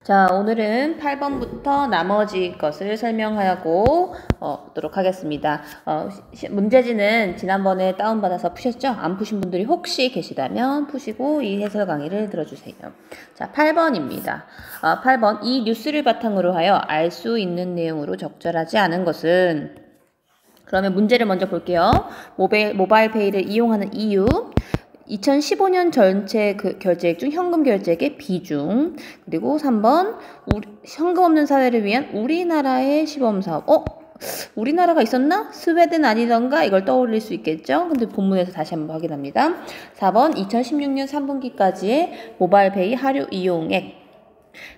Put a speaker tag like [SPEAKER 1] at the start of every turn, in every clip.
[SPEAKER 1] 자, 오늘은 8번부터 나머지 것을 설명하고 오도록 하겠습니다. 문제지는 지난번에 다운받아서 푸셨죠? 안 푸신 분들이 혹시 계시다면 푸시고 이 해설 강의를 들어주세요. 자, 8번입니다. 8번, 이 뉴스를 바탕으로 하여 알 수 있는 내용으로 적절하지 않은 것은, 그러면 문제를 먼저 볼게요. 모바일페이를 이용하는 이유, 2015년 전체 결제액 중 현금 결제액의 비중, 그리고 3번 현금 없는 사회를 위한 우리나라의 시범사업. 우리나라가 있었나? 스웨덴 아니던가? 이걸 떠올릴 수 있겠죠? 근데 본문에서 다시 한번 확인합니다. 4번 2016년 3분기까지의 모바일페이 하루 이용액,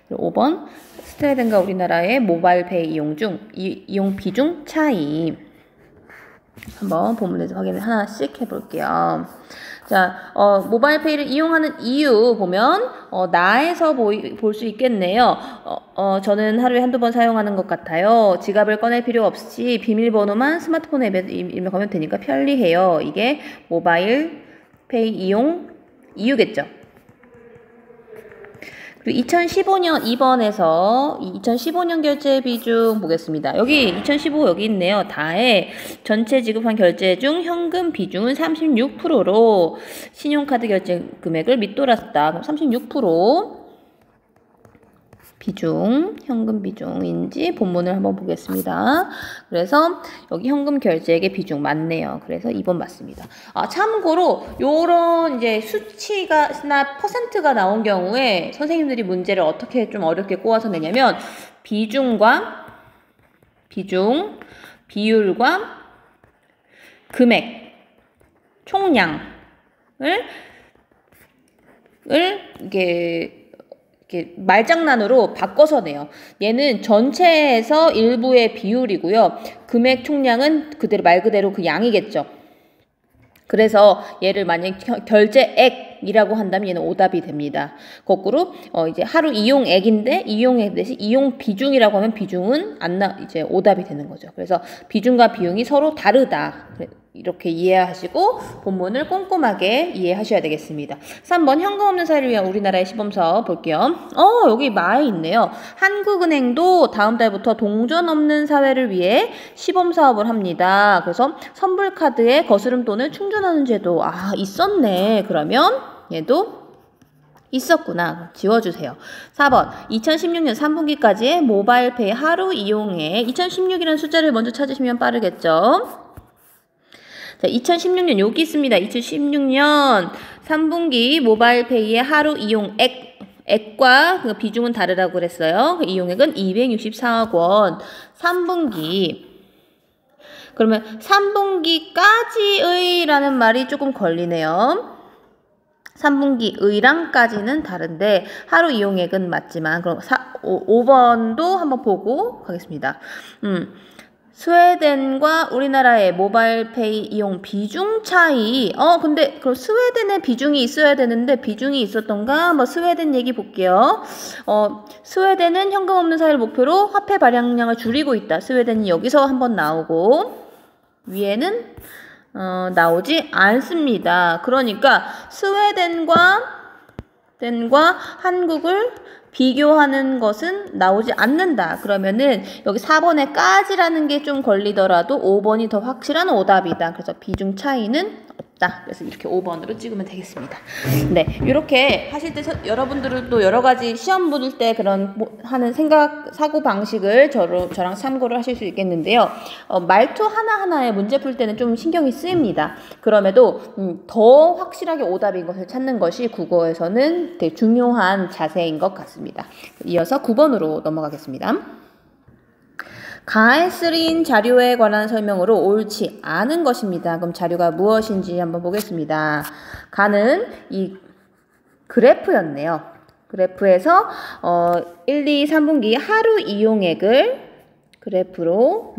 [SPEAKER 1] 그리고 5번 스웨덴과 우리나라의 모바일페이 이용 비중 차이. 한번 본문에서 확인을 하나씩 해볼게요. 자, 모바일페이를 이용하는 이유 보면, 나에서 볼 수 있겠네요. 저는 하루에 한두 번 사용하는 것 같아요. 지갑을 꺼낼 필요 없이 비밀번호만 스마트폰 앱에 입력하면 되니까 편리해요. 이게 모바일페이 이용 이유겠죠. 그리고 2015년 2번에서 2015년 결제 비중 보겠습니다. 여기 2015 여기 있네요. 다에 전체 지급한 결제 중 현금 비중은 36%로 신용카드 결제 금액을 밑돌았다. 그럼 36% 비중, 현금 비중인지 본문을 한번 보겠습니다. 그래서 여기 현금 결제액의 비중 맞네요. 그래서 2번 맞습니다. 참고로 요런 이제 수치가나 퍼센트가 나온 경우에 선생님들이 문제를 어떻게 좀 어렵게 꼬아서 내냐면 비중, 비율과 금액, 총량을 이렇게 말장난으로 바꿔서 내요. 얘는 전체에서 일부의 비율이고요. 금액 총량은 말 그대로 그 양이겠죠. 그래서 얘를 만약 결제액이라고 한다면 얘는 오답이 됩니다. 거꾸로 이제 하루 이용액인데 이용액 대신 이용 비중이라고 하면 비중은 이제 오답이 되는 거죠. 그래서 비중과 비용이 서로 다르다. 이렇게 이해하시고 본문을 꼼꼼하게 이해하셔야 되겠습니다. 3번 현금 없는 사회를 위한 우리나라의 시범사업 볼게요. 여기 마에 있네요. 한국은행도 다음 달부터 동전 없는 사회를 위해 시범사업을 합니다. 그래서 선불카드에 거스름 돈을 충전하는 제도 있었네. 그러면 얘도 있었구나. 지워주세요. 4번 2016년 3분기까지의 모바일페이 하루 이용액, 2016이라는 숫자를 먼저 찾으시면 빠르겠죠. 자, 2016년 여기 있습니다. 2016년 3분기 모바일페이의 하루 이용액과 그 비중은 다르다고 그랬어요. 그 이용액은 264억 원. 3분기. 그러면 3분기까지의 라는 말이 조금 걸리네요. 3분기의랑까지는 다른데 하루 이용액은 맞지만, 그럼 5번도 한번 보고 가겠습니다. 스웨덴과 우리나라의 모바일페이 이용 비중 차이. 근데 그럼 스웨덴의 비중이 있어야 되는데 비중이 있었던가? 스웨덴 얘기 볼게요. 스웨덴은 현금 없는 사회를 목표로 화폐 발행량을 줄이고 있다. 스웨덴이 여기서 한번 나오고 위에는 나오지 않습니다. 그러니까 스웨덴과 한국을 비교하는 것은 나오지 않는다. 그러면은 여기 4번에 까지라는 게 좀 걸리더라도 5번이 더 확실한 오답이다. 그래서 비중 차이는 없다. 그래서 이렇게 5번으로 찍으면 되겠습니다. 네, 이렇게 하실 때 여러분들도 여러 가지 시험 보실 때 그런 하는 사고 방식을 저랑 참고를 하실 수 있겠는데요. 말투 하나하나에 문제 풀 때는 좀 신경이 쓰입니다. 그럼에도 더 확실하게 오답인 것을 찾는 것이 국어에서는 되게 중요한 자세인 것 같습니다. 이어서 9번으로 넘어가겠습니다. 가에 쓰인 자료에 관한 설명으로 옳지 않은 것입니다. 그럼 자료가 무엇인지 한번 보겠습니다. 가는 이 그래프였네요. 그래프에서 1, 2, 3분기 하루 이용액을 그래프로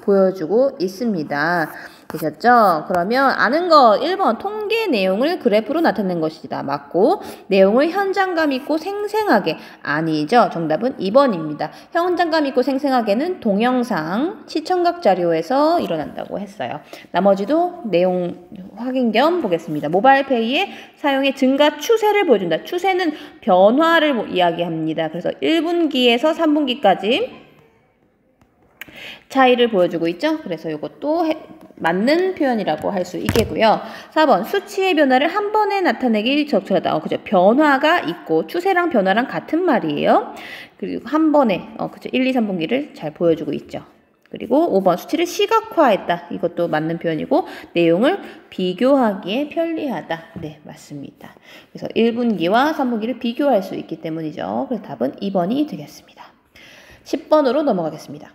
[SPEAKER 1] 보여주고 있습니다. 되셨죠? 그러면 아는 거 1번 통계 내용을 그래프로 나타낸 것이다. 맞고 내용을 현장감 있고 생생하게 아니죠. 정답은 2번입니다. 현장감 있고 생생하게는 동영상 시청각 자료에서 일어난다고 했어요. 나머지도 내용 확인 겸 보겠습니다. 모바일페이의 사용의 증가 추세를 보여준다. 추세는 변화를 이야기합니다. 그래서 1분기에서 3분기까지 차이를 보여주고 있죠. 그래서 이것도 맞는 표현이라고 할 수 있겠고요. 4번 수치의 변화를 한 번에 나타내기 적절하다. 그죠? 변화가 있고 추세랑 변화랑 같은 말이에요. 그리고 한 번에 그죠? 1, 2, 3분기를 잘 보여주고 있죠. 그리고 5번 수치를 시각화했다. 이것도 맞는 표현이고 내용을 비교하기에 편리하다. 네, 맞습니다. 그래서 1분기와 3분기를 비교할 수 있기 때문이죠. 그래서 답은 2번이 되겠습니다. 10번으로 넘어가겠습니다.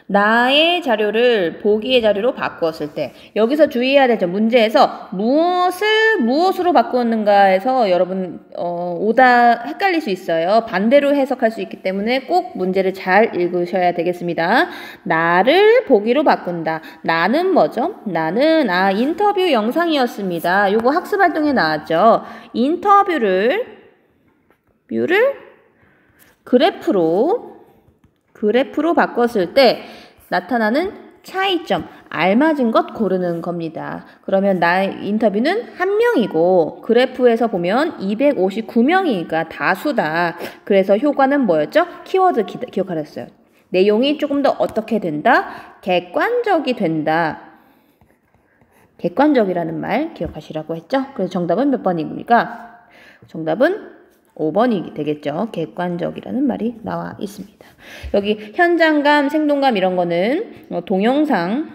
[SPEAKER 1] 나의 자료를 보기의 자료로 바꾸었을 때 여기서 주의해야 되죠. 문제에서 무엇으로 바꾸었는가에서 여러분 오다 헷갈릴 수 있어요. 반대로 해석할 수 있기 때문에 꼭 문제를 잘 읽으셔야 되겠습니다. 나를 보기로 바꾼다. 나는 뭐죠? 나는 인터뷰 영상이었습니다. 요거 학습활동에 나왔죠. 인터뷰를 그래프로 바꿨을 때 나타나는 차이점, 알맞은 것 고르는 겁니다. 그러면 나의 인터뷰는 한 명이고 그래프에서 보면 259명이니까 다수다. 그래서 효과는 뭐였죠? 키워드 기억하라 했어요. 내용이 조금 더 어떻게 된다? 객관적이 된다. 객관적이라는 말 기억하시라고 했죠? 그래서 정답은 몇 번입니까? 정답은 5번이 되겠죠. 객관적이라는 말이 나와 있습니다. 여기 현장감, 생동감 이런 거는 동영상에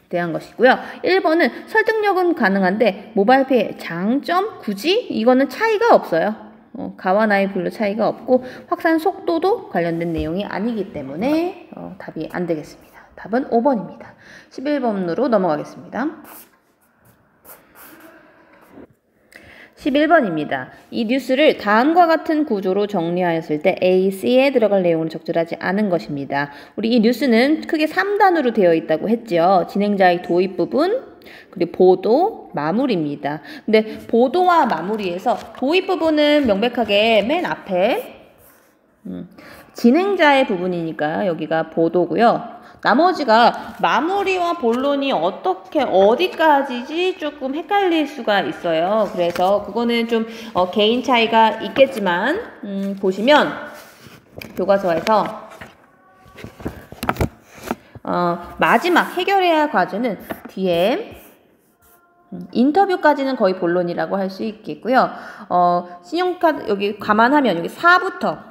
[SPEAKER 1] 대한 것이고요. 1번은 설득력은 가능한데 모바일페이 장점 굳이 이거는 차이가 없어요. 가와 나의 별로 차이가 없고 확산 속도도 관련된 내용이 아니기 때문에 답이 안 되겠습니다. 답은 5번입니다. 11번으로 넘어가겠습니다. 11번입니다. 이 뉴스를 다음과 같은 구조로 정리하였을 때 A, C에 들어갈 내용은 적절하지 않은 것입니다. 우리 이 뉴스는 크게 3단으로 되어 있다고 했죠. 진행자의 도입 부분, 그리고 보도, 마무리입니다. 근데 보도와 마무리에서 도입 부분은 명백하게 맨 앞에 진행자의 부분이니까 여기가 보도고요. 나머지가 마무리와 본론이 어디까지지 조금 헷갈릴 수가 있어요. 그래서 그거는 좀 개인 차이가 있겠지만 보시면 교과서에서 마지막 해결해야 할 과제는 뒤에 인터뷰까지는 거의 본론이라고 할 수 있겠고요. 신용카드 여기 감안하면 여기 4부터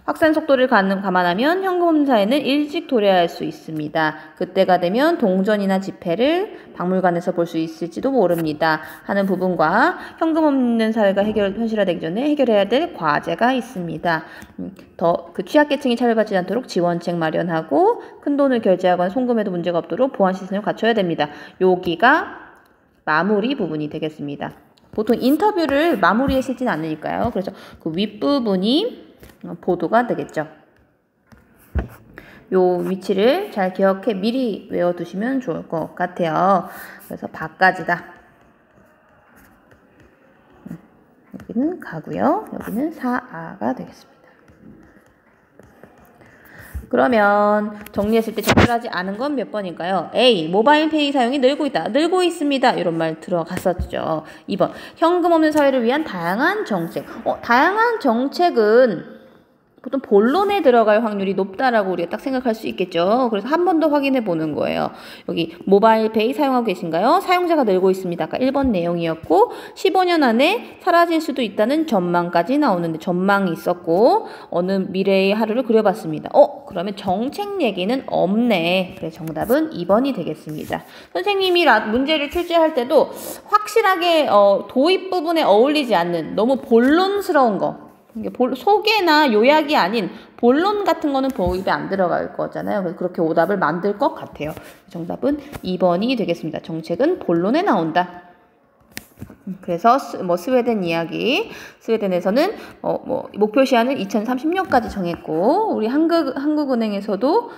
[SPEAKER 1] 확산 속도를 감안하면 현금사에는 일찍 도래할 수 있습니다. 그때가 되면 동전이나 지폐를 박물관에서 볼 수 있을지도 모릅니다. 하는 부분과 현금 없는 사회가 현실화되기 전에 해결해야 될 과제가 있습니다. 그 취약계층이 차별받지 않도록 지원책 마련하고 큰돈을 결제하거나 송금해도 문제가 없도록 보안 시스템을 갖춰야 됩니다. 여기가 마무리 부분이 되겠습니다. 보통 인터뷰를 마무리에 쓰진 않으니까요. 그래서 그 윗부분이 보도가 되겠죠. 요 위치를 잘 기억해 미리 외워두시면 좋을 것 같아요. 그래서 바까지다. 여기는 가고요. 여기는 4아가 되겠습니다. 그러면 정리했을 때 적절하지 않은 건 몇 번일까요? A. 모바일페이 사용이 늘고 있다. 늘고 있습니다. 이런 말 들어갔었죠. 2번. 현금 없는 사회를 위한 다양한 정책. 다양한 정책은 보통 본론에 들어갈 확률이 높다라고 우리가 딱 생각할 수 있겠죠. 그래서 한 번 더 확인해 보는 거예요. 여기 모바일페이 사용하고 계신가요? 사용자가 늘고 있습니다. 아까 1번 내용이었고 15년 안에 사라질 수도 있다는 전망까지 나오는데 전망이 있었고 어느 미래의 하루를 그려봤습니다. 그러면 정책 얘기는 없네. 그래서 정답은 2번이 되겠습니다. 선생님이 문제를 출제할 때도 확실하게 도입 부분에 어울리지 않는 너무 본론스러운 거 소개나 요약이 아닌 본론 같은 거는 도입에 안 들어갈 거잖아요. 그래서 그렇게 오답을 만들 것 같아요. 정답은 2번이 되겠습니다. 정책은 본론에 나온다. 그래서 스웨덴 이야기. 스웨덴에서는 목표 시한을 2030년까지 정했고, 우리 한국은행에서도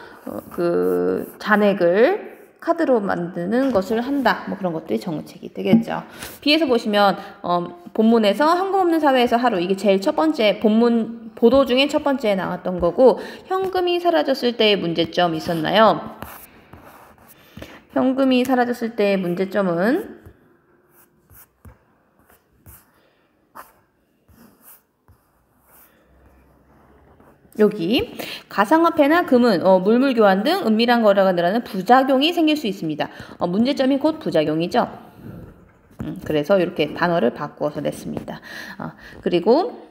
[SPEAKER 1] 그 잔액을 카드로 만드는 것을 한다. 뭐 그런 것들이 정책이 되겠죠. B에서 보시면 본문에서 현금 없는 사회에서 하루, 이게 제일 첫 번째 본문 보도 중에 첫 번째에 나왔던 거고, 현금이 사라졌을 때의 문제점 있었나요? 현금이 사라졌을 때의 문제점은 여기 가상화폐나 금은 물물 교환 등 은밀한 거래가 늘어나는 부작용이 생길 수 있습니다. 문제점이 곧 부작용이죠. 그래서 이렇게 단어를 바꾸어서 냈습니다. 그리고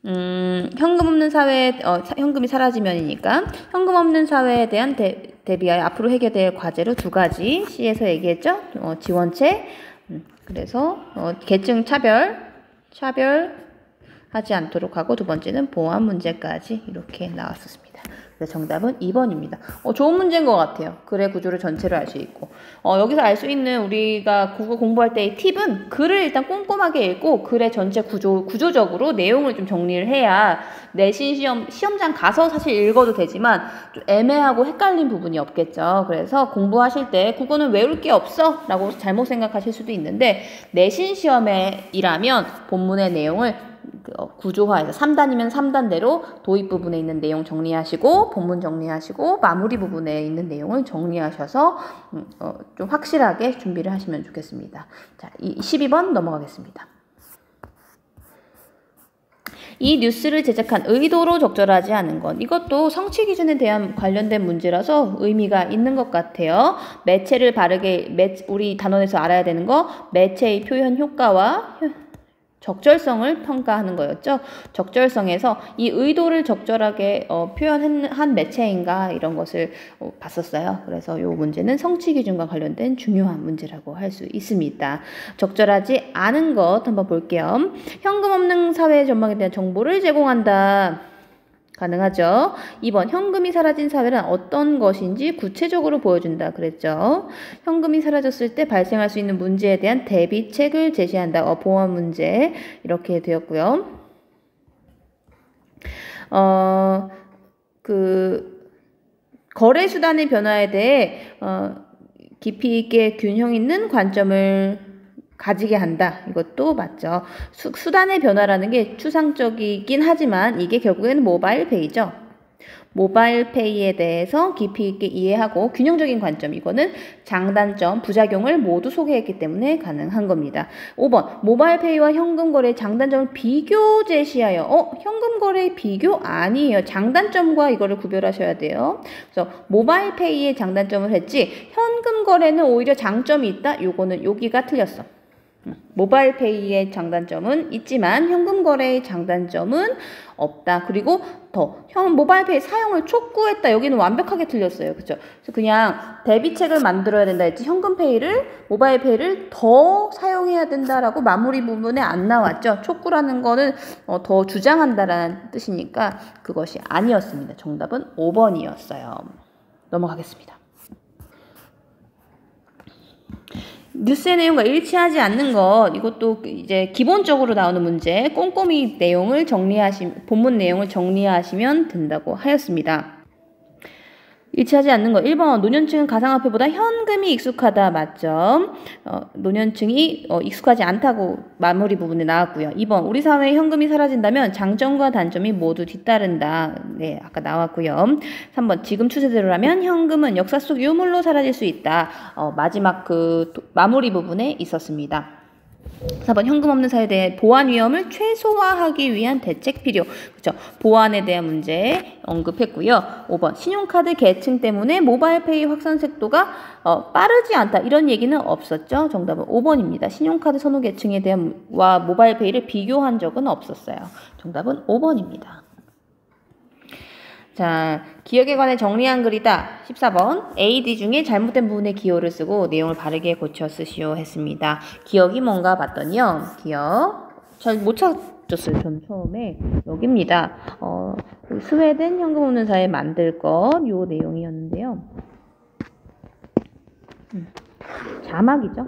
[SPEAKER 1] 현금 없는 사회, 현금이 사라지면이니까 현금 없는 사회에 대한 대비하여 앞으로 해결될 과제로 두 가지 C에서 얘기했죠. 지원책, 그래서 계층 차별하지 않도록 하고, 두 번째는 보안 문제까지 이렇게 나왔었습니다. 그래서 정답은 2번입니다. 좋은 문제인 것 같아요. 글의 구조를 전체로 알 수 있고, 여기서 알 수 있는 우리가 국어 공부할 때의 팁은 글을 일단 꼼꼼하게 읽고 글의 전체 구조적으로 내용을 좀 정리를 해야 내신 시험장 가서 사실 읽어도 되지만 좀 애매하고 헷갈린 부분이 없겠죠. 그래서 공부하실 때 국어는 외울 게 없어 라고 잘못 생각하실 수도 있는데, 내신 시험에이라면 본문의 내용을 구조화해서 3단이면 3단대로 도입 부분에 있는 내용 정리하시고, 본문 정리하시고, 마무리 부분에 있는 내용을 정리하셔서 좀 확실하게 준비를 하시면 좋겠습니다. 자, 12번 넘어가겠습니다. 이 뉴스를 제작한 의도로 적절하지 않은 것. 이것도 성취 기준에 대한 관련된 문제라서 의미가 있는 것 같아요. 매체를 우리 단원에서 알아야 되는 거, 매체의 표현 효과와 적절성을 평가하는 거였죠. 적절성에서 이 의도를 적절하게 표현한 매체인가, 이런 것을 봤었어요. 그래서 이 문제는 성취 기준과 관련된 중요한 문제라고 할 수 있습니다. 적절하지 않은 것 한번 볼게요. 현금 없는 사회 전망에 대한 정보를 제공한다. 가능하죠. 2번, 현금이 사라진 사회는 어떤 것인지 구체적으로 보여준다 그랬죠. 현금이 사라졌을 때 발생할 수 있는 문제에 대한 대비책을 제시한다. 보안 문제 이렇게 되었고요. 거래 수단의 변화에 대해 깊이 있게 균형 있는 관점을 가지게 한다. 이것도 맞죠. 수단의 변화라는 게 추상적이긴 하지만 이게 결국에는 모바일페이죠. 모바일페이에 대해서 깊이 있게 이해하고 균형적인 관점, 이거는 장단점, 부작용을 모두 소개했기 때문에 가능한 겁니다. 5번, 모바일페이와 현금 거래의 장단점을 비교 제시하여. 현금 거래의 비교 아니에요. 장단점과 이거를 구별하셔야 돼요. 그래서 모바일페이의 장단점을 했지, 현금 거래는 오히려 장점이 있다. 요거는 여기가 틀렸어. 모바일페이의 장단점은 있지만 현금 거래의 장단점은 없다. 그리고 모바일페이 사용을 촉구했다. 여기는 완벽하게 틀렸어요. 그렇죠? 그래서 그냥 대비책을 만들어야 된다 했지, 모바일페이를 더 사용해야 된다라고 마무리 부분에 안 나왔죠. 촉구라는 거는 더 주장한다라는 뜻이니까 그것이 아니었습니다. 정답은 5번이었어요. 넘어가겠습니다. 뉴스의 내용과 일치하지 않는 것, 이것도 이제 기본적으로 나오는 문제, 꼼꼼히 본문 내용을 정리하시면 된다고 하였습니다. 일치하지 않는 것. 1번, 노년층은 가상화폐보다 현금이 익숙하다. 맞죠? 노년층이 익숙하지 않다고 마무리 부분에 나왔고요. 2번, 우리 사회에 현금이 사라진다면 장점과 단점이 모두 뒤따른다. 네, 아까 나왔고요. 3번, 지금 추세대로라면 현금은 역사 속 유물로 사라질 수 있다. 마지막 마무리 부분에 있었습니다. 4번, 현금 없는 사회에 대해 보안 위험을 최소화하기 위한 대책 필요. 그렇죠? 보안에 대한 문제 언급했고요. 5번, 신용카드 계층 때문에 모바일페이 확산 속도가 빠르지 않다. 이런 얘기는 없었죠. 정답은 5번입니다. 신용카드 선호 계층에 대한 모바일페이를 비교한 적은 없었어요. 정답은 5번입니다. 자, 기억에 관해 정리한 글이다. 14번, AD 중에 잘못된 부분에 기호를 쓰고 내용을 바르게 고쳐 쓰시오 했습니다. 기억이 뭔가 봤더니요. 기억 잘 못 찾았어요. 전 처음에 여기입니다. 스웨덴 현금 없는 사회 만들 것, 요 내용이었는데요. 자막이죠.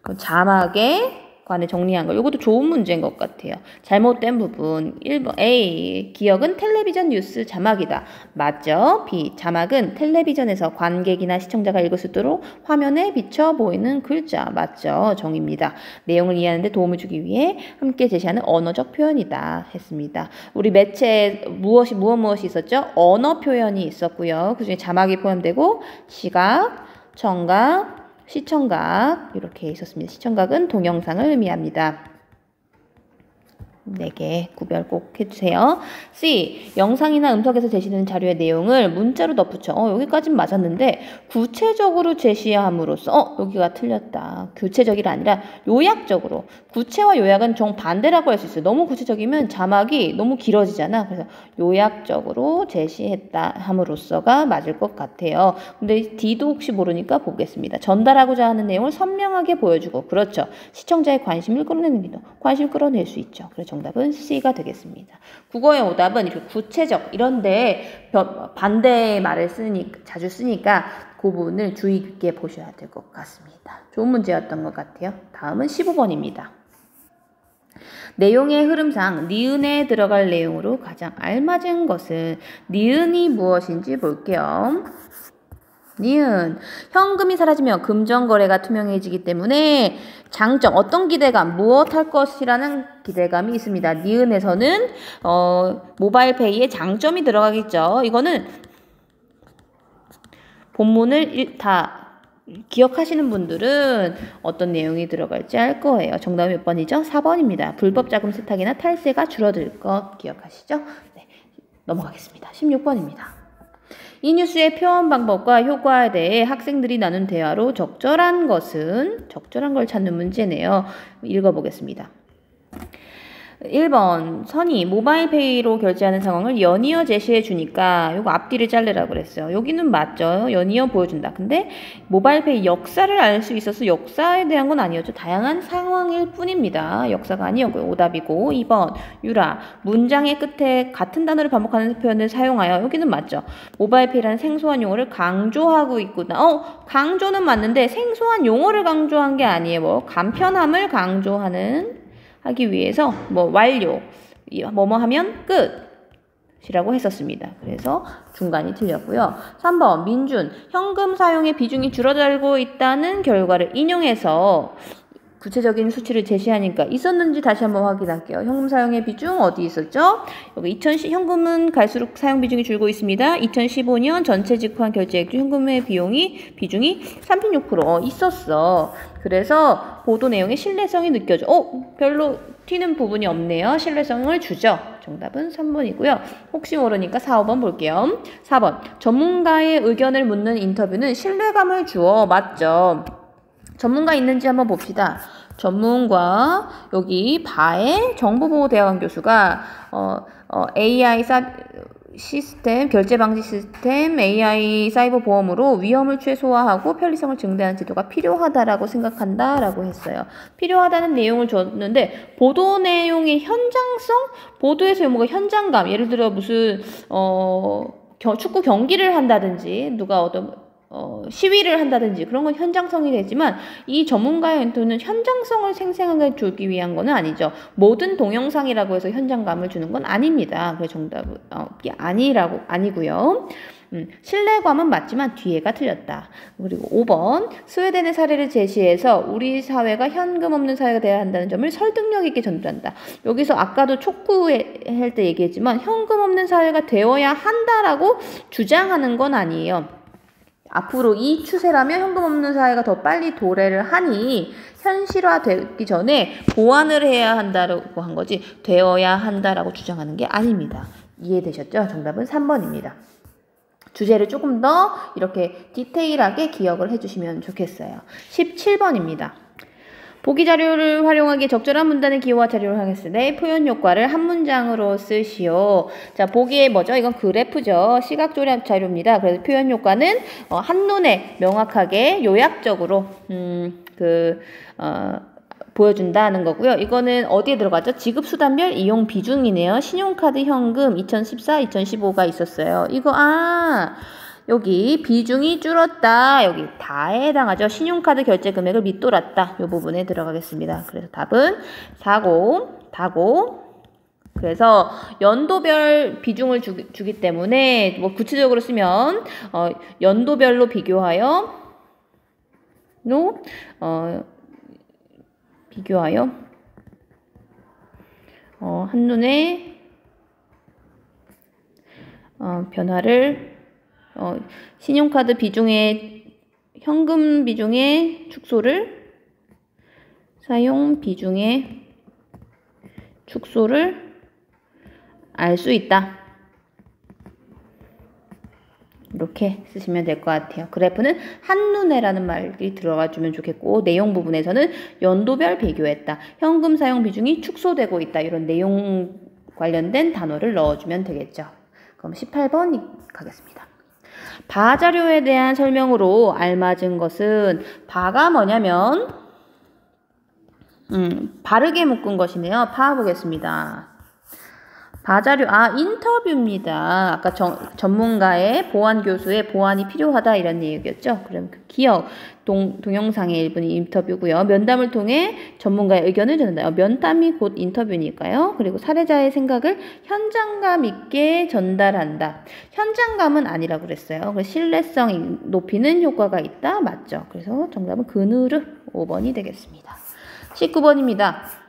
[SPEAKER 1] 그럼 자막에 관해 정리한 거. 이것도 좋은 문제인 것 같아요. 잘못된 부분. 1번 A. 기억은 텔레비전 뉴스 자막이다. 맞죠? B. 자막은 텔레비전에서 관객이나 시청자가 읽을 수 있도록 화면에 비쳐 보이는 글자. 맞죠? 정입니다. 내용을 이해하는 데 도움을 주기 위해 함께 제시하는 언어적 표현이다. 했습니다. 우리 매체에 무엇이 있었죠? 언어 표현이 있었고요. 그중에 자막이 포함되고 시각, 청각, 시청각 이렇게 있었습니다. 시청각은 동영상을 의미합니다. 4개 구별 꼭 해주세요. C. 영상이나 음성에서 제시되는 자료의 내용을 문자로 덧붙여. 여기까진 맞았는데 구체적으로 제시함으로써 여기가 틀렸다. 구체적이 아니라 요약적으로. 구체와 요약은 정반대라고 할 수 있어요. 너무 구체적이면 자막이 너무 길어지잖아. 그래서 요약적으로 제시했다 함으로써가 맞을 것 같아요. 근데 D도 혹시 모르니까 보겠습니다. 전달하고자 하는 내용을 선명하게 보여주고. 그렇죠. 시청자의 관심을 끌어내는 리더. 관심 끌어낼 수 있죠. 그래서 정답은 C가 되겠습니다. 국어의 오답은 이렇게 구체적 이런데 반대의 말을 자주 쓰니까 그 부분을 주의 깊게 보셔야 될 것 같습니다. 좋은 문제였던 것 같아요. 다음은 15번입니다. 내용의 흐름상 니은에 들어갈 내용으로 가장 알맞은 것은 니은이 무엇인지 볼게요. 니은. 현금이 사라지면 금전거래가 투명해지기 때문에 장점, 어떤 기대감, 무엇 할 것이라는 기대감이 있습니다. 니은에서는 모바일페이에 장점이 들어가겠죠. 이거는 본문을 다 기억하시는 분들은 어떤 내용이 들어갈지 알 거예요. 정답은 몇 번이죠? 4번입니다. 불법 자금 세탁이나 탈세가 줄어들 것 기억하시죠? 네, 넘어가겠습니다. 16번입니다. 이 뉴스의 표현 방법과 효과에 대해 학생들이 나눈 대화로 적절한 걸 찾는 문제네요. 읽어보겠습니다. 1번 선이 모바일페이로 결제하는 상황을 연이어 제시해 주니까 요거 앞뒤를 자르라고 그랬어요. 여기는 맞죠. 연이어 보여준다. 근데 모바일페이 역사를 알 수 있어서 역사에 대한 건 아니었죠. 다양한 상황일 뿐입니다. 역사가 아니었고요. 오답이고 2번 유라 문장의 끝에 같은 단어를 반복하는 표현을 사용하여 여기는 맞죠. 모바일페이라는 생소한 용어를 강조하고 있구나. 강조는 맞는데 생소한 용어를 강조한 게 아니에요. 간편함을 하기 위해서 완료, 뭐뭐 하면 끝이라고 했었습니다. 그래서 중간이 틀렸고요. 3번 민준, 현금 사용의 비중이 줄어들고 있다는 결과를 인용해서 구체적인 수치를 제시하니까 있었는지 다시 한번 확인할게요. 현금 사용의 비중 어디 있었죠? 여기 현금은 갈수록 사용 비중이 줄고 있습니다. 2015년 전체 직후한 결제액 중 현금의 비중이 36% 있었어. 그래서 보도 내용의 신뢰성이 느껴져. 별로 튀는 부분이 없네요. 신뢰성을 주죠. 정답은 3번이고요. 혹시 모르니까 4, 5번 볼게요. 4번 전문가의 의견을 묻는 인터뷰는 신뢰감을 주어. 맞죠? 전문가 있는지 한번 봅시다. 전문가 여기 바의 정보보호대학원 교수가 AI 시스템, 결제 방지 시스템, AI 사이버 보험으로 위험을 최소화하고 편리성을 증대하는 제도가 필요하다라고 생각한다라고 했어요. 필요하다는 내용을 줬는데 보도 내용의 현장성, 보도에서 뭔가 현장감, 예를 들어 무슨 축구 경기를 한다든지 누가 시위를 한다든지 그런 건 현장성이 되지만 이 전문가의 인터뷰는 현장성을 생생하게 주기 위한 거는 아니죠. 모든 동영상이라고 해서 현장감을 주는 건 아닙니다. 그래서 정답은 아니고요. 신뢰감은 맞지만 뒤에가 틀렸다. 그리고 5번 스웨덴의 사례를 제시해서 우리 사회가 현금 없는 사회가 되어야 한다는 점을 설득력 있게 전달한다. 여기서 아까도 촉구 할 때 얘기했지만 현금 없는 사회가 되어야 한다라고 주장하는 건 아니에요. 앞으로 이 추세라면 현금 없는 사회가 더 빨리 도래를 하니 현실화되기 전에 보완을 해야 한다고 한 거지 되어야 한다라고 주장하는 게 아닙니다. 이해되셨죠? 정답은 3번입니다. 주제를 조금 더 이렇게 디테일하게 기억을 해주시면 좋겠어요. 17번입니다. 보기 자료를 활용하기 적절한 문단의 기호와 자료를 활용했을 때 표현 효과를 한 문장으로 쓰시오. 자, 보기에 뭐죠? 이건 그래프죠. 시각 조략 자료입니다. 그래서 표현 효과는 한눈에 명확하게 요약적으로 보여준다는 거고요. 이거는 어디에 들어가죠? 지급수단별 이용 비중이네요. 신용카드 현금 2014, 2015가 있었어요. 여기 비중이 줄었다. 여기 다에 해당하죠. 신용카드 결제 금액을 밑돌았다. 이 부분에 들어가겠습니다. 그래서 답은 4고, 다고. 그래서 연도별 비중을 주기 때문에 뭐 구체적으로 쓰면 연도별로 비교하여 한눈에 변화를 신용카드 비중의 현금 비중의 축소를 사용 비중의 축소를 알 수 있다. 이렇게 쓰시면 될 것 같아요. 그래프는 한눈에라는 말이 들어가 주면 좋겠고 내용 부분에서는 연도별 비교했다. 현금 사용 비중이 축소되고 있다. 이런 내용 관련된 단어를 넣어주면 되겠죠. 그럼 18번 가겠습니다. 바 자료에 대한 설명으로 알맞은 것은 바가 뭐냐면 바르게 묶은 것이네요. 봐 보겠습니다. 바자료, 인터뷰입니다. 아까 전문가의 보안 교수의 보안이 필요하다 이런 얘기였죠. 그럼 그 기억, 동영상의 일부는 인터뷰고요. 면담을 통해 전문가의 의견을 전한다. 면담이 곧 인터뷰니까요. 그리고 사례자의 생각을 현장감 있게 전달한다. 현장감은 아니라고 그랬어요. 그래서 신뢰성 높이는 효과가 있다. 맞죠? 그래서 정답은 그누르 5번이 되겠습니다. 19번입니다.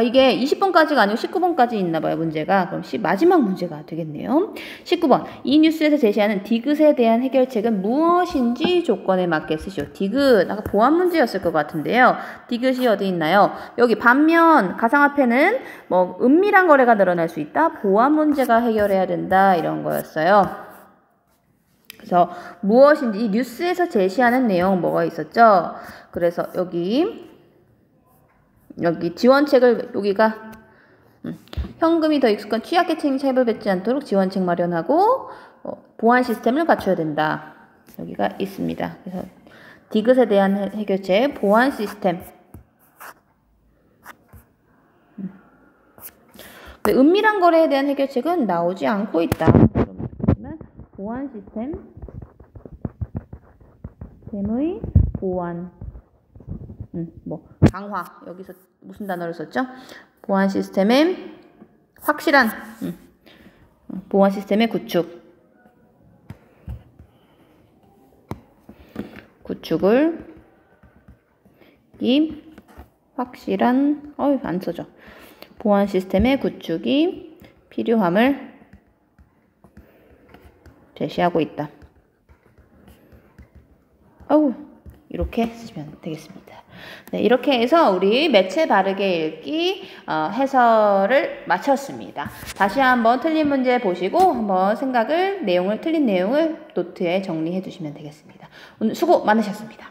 [SPEAKER 1] 이게 20번까지가 아니고 19번까지 있나봐요, 문제가. 그럼 마지막 문제가 되겠네요. 19번. 이 뉴스에서 제시하는 디귿에 대한 해결책은 무엇인지 조건에 맞게 쓰시오. 디귿. 아까 보안 문제였을 것 같은데요. 디귿이 어디 있나요? 여기 반면, 가상화폐는 뭐, 은밀한 거래가 늘어날 수 있다. 보안 문제가 해결해야 된다. 이런 거였어요. 그래서 무엇인지, 이 뉴스에서 제시하는 내용 뭐가 있었죠? 그래서 여기 지원책을 여기가 현금이 더 익숙한 취약계층이 차별받지 않도록 지원책 마련하고 보안 시스템을 갖춰야 된다. 여기가 있습니다. 그래서 디귿에 대한 해결책 보안 시스템. 은밀한 거래에 대한 해결책은 나오지 않고 있다. 그러면 보안 시스템의 보안 강화. 여기서 무슨 단어를 썼죠? 보안 시스템의 확실한 보안 시스템의 구축을 이 확실한 안 써져. 보안 시스템의 구축이 필요함을 제시하고 있다. 이렇게 쓰시면 되겠습니다. 네, 이렇게 해서 우리 매체 바르게 읽기 해설을 마쳤습니다. 다시 한번 틀린 문제 보시고 한번 틀린 내용을 노트에 정리해 주시면 되겠습니다. 오늘 수고 많으셨습니다.